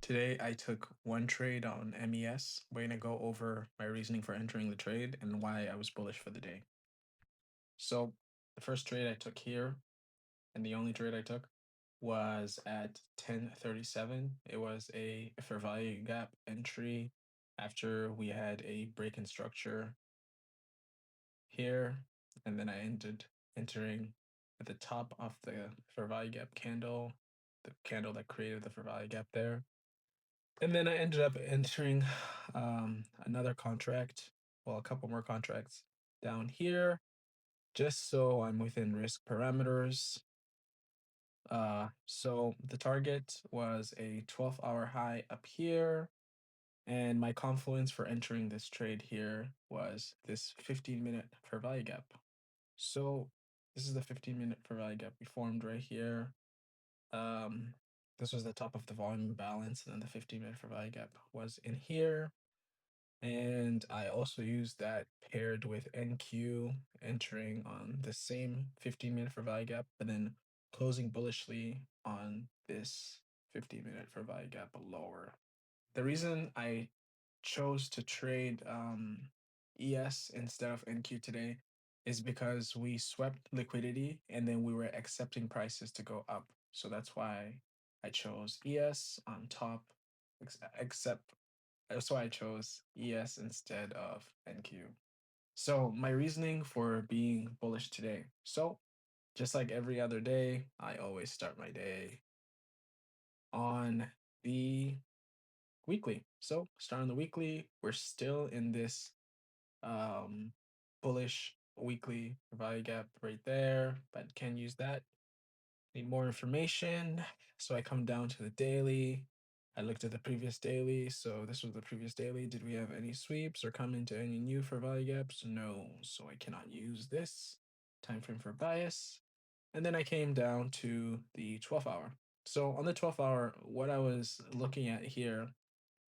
Today I took one trade on MES. We're gonna go over my reasoning for entering the trade and why I was bullish for the day. So the first trade I took here, and the only trade I took, was at 10:37. It was a fair value gap entry after we had a break in structure here, and then I ended entering at the top of the fair value gap candle, the candle that created the fair value gap there. And then I ended up entering another contract, well, a couple more contracts down here, just so I'm within risk parameters. So the target was a 12-hour high up here, and my confluence for entering this trade here was this 15-minute fair value gap. So this is the 15-minute fair value gap we formed right here. Um, this was the top of the volume balance, and then the 15-minute fair value gap was in here. And I also used that paired with NQ entering on the same 15-minute fair value gap, but then closing bullishly on this 15-minute fair value gap lower. The reason I chose to trade ES instead of NQ today is because we swept liquidity and then we were accepting prices to go up. So that's why I chose ES on top, except that's why I chose ES instead of NQ. So my reasoning for being bullish today. So just like every other day, I always start my day on the weekly. So starting the weekly, we're still in this um bullish weekly value gap right there, but can use that. Need more information. So I come down to the daily. I looked at the previous daily. So this was the previous daily. Did we have any sweeps or come into any new for value gaps? No. So I cannot use this time frame for bias. And then I came down to the 12 hour. So on the 12 hour, what I was looking at here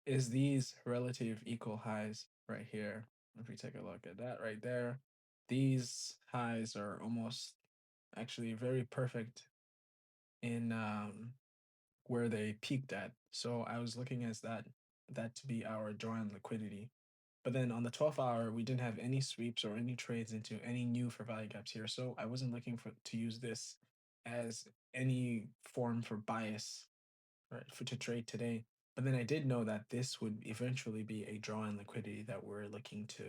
is these relative equal highs right here. If we take a look at that right there, these highs are almost actually very perfect in where they peaked at. So I was looking as that to be our drawing liquidity. But then on the 12th hour, we didn't have any sweeps or any trades into any new for value gaps here. So I wasn't looking for to use this as any form for bias, right, for to trade today. But then I did know that this would eventually be a draw-in liquidity that we're looking to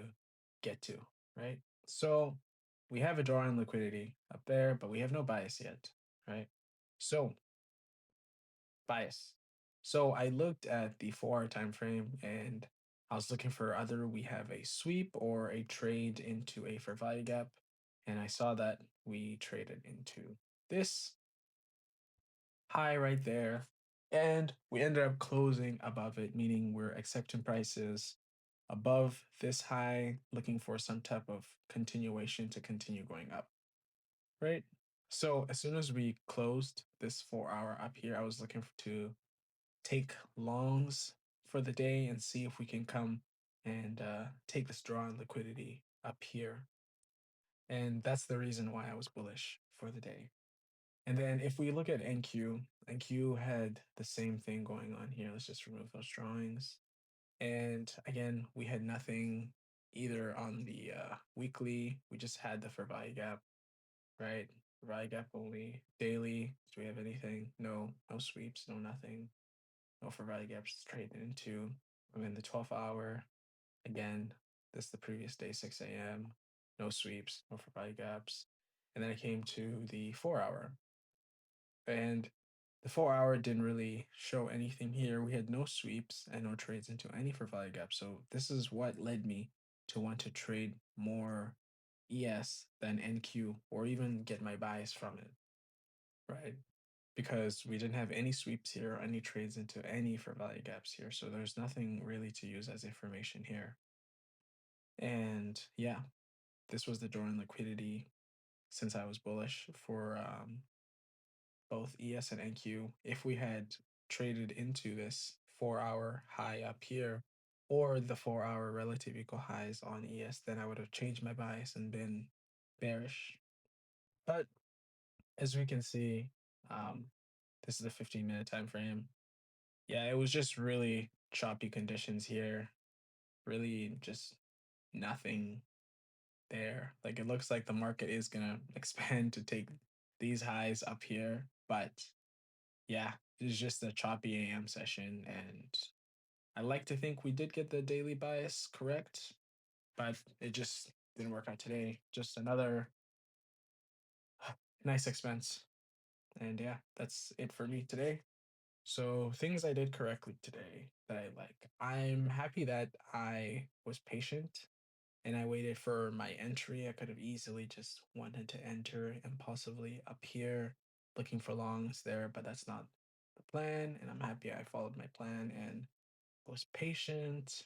get to, right? So we have a draw-in liquidity up there, but we have no bias yet, right? So bias. So I looked at the 4 hour time frame and I was looking for either we have a sweep or a trade into a fair value gap. And I saw that we traded into this high right there. And we ended up closing above it, meaning we're accepting prices above this high, looking for some type of continuation to continue going up, right? So as soon as we closed this 4 hour up here, I was looking to take longs for the day and see if we can come and take this draw on liquidity up here. And that's the reason why I was bullish for the day. And then if we look at NQ, NQ had the same thing going on here. Let's just remove those drawings. And again, we had nothing either on the weekly. We just had the fair value gap, right? Fair value gap only. Daily, do we have anything? No, no sweeps, no nothing. No fair value gaps straight into. I'm in the 12th hour. Again, this is the previous day, 6 a.m. No sweeps, no fair value gaps. And then I came to the 4 hour. And the 4 hour didn't really show anything here. We had no sweeps and no trades into any fair value gap. So this is what led me to want to trade more ES than NQ or even get my bias from it, right? Because we didn't have any sweeps here, any trades into any fair value gaps here. So there's nothing really to use as information here. And yeah, this was the drawing liquidity since I was bullish for both ES and NQ. If we had traded into this 4 hour high up here or the 4 hour relative equal highs on ES, then I would have changed my bias and been bearish. But as we can see, this is a 15-minute time frame. Yeah, it was just really choppy conditions here. Really just nothing there. Like it looks like the market is gonna expand to take these highs up here, but yeah, it's just a choppy AM session, and I like to think we did get the daily bias correct, but it just didn't work out today. Just another nice expense. And yeah, that's it for me today. So, things I did correctly today that I like. I'm happy that I was patient and I waited for my entry. I could have easily just wanted to enter impulsively up here, looking for longs there, but that's not the plan. And I'm happy I followed my plan and was patient.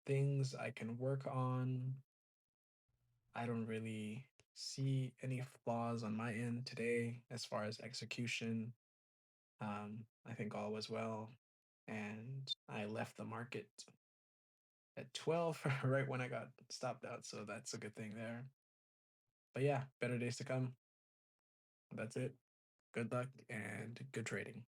Things I can work on. I don't really see any flaws on my end today as far as execution. I think all was well. And I left the market at 12 right when I got stopped out. So that's a good thing there. But yeah, better days to come. That's it. Good luck and good trading.